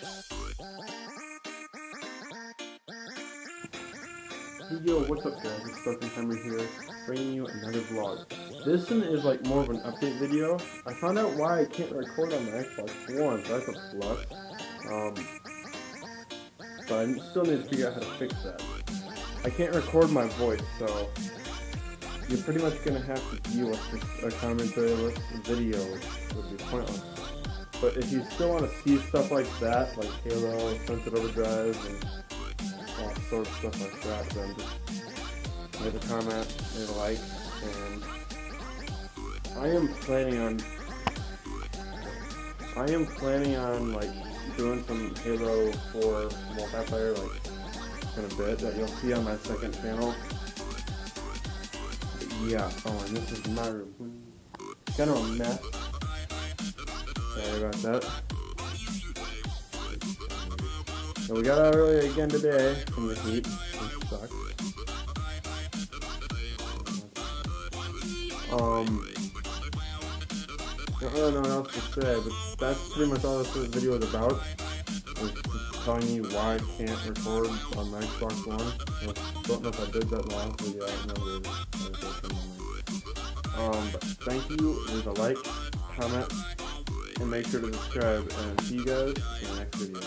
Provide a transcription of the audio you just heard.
Yo, what's up guys, it's Stuffy Hammer here, bringing you another vlog. This one is like more of an update video. I found out why I can't record on the Xbox One, so that's a plus. But I still need to figure out how to fix that. I can't record my voice, so you're pretty much going to have to deal with just a commentary video, which would be pointless. But if you still want to see stuff like that, like Halo, Sunset Overdrive, and all sorts of stuff like that, then just leave a comment, leave a like, and I am planning on like doing some Halo 4 multiplayer like in a bit that you'll see on my second channel. But yeah, oh, and this is my room. Kind of a mess. Sorry about that. So we got out early again today from the heat, which sucks. I don't really know what else to say, but that's pretty much all this video is about. It's just telling you why I can't record on my Xbox One. I don't know if I did that in the last video, I don't remember. But thank you, leave a like, comment, and make sure to subscribe, and see you guys in the next video.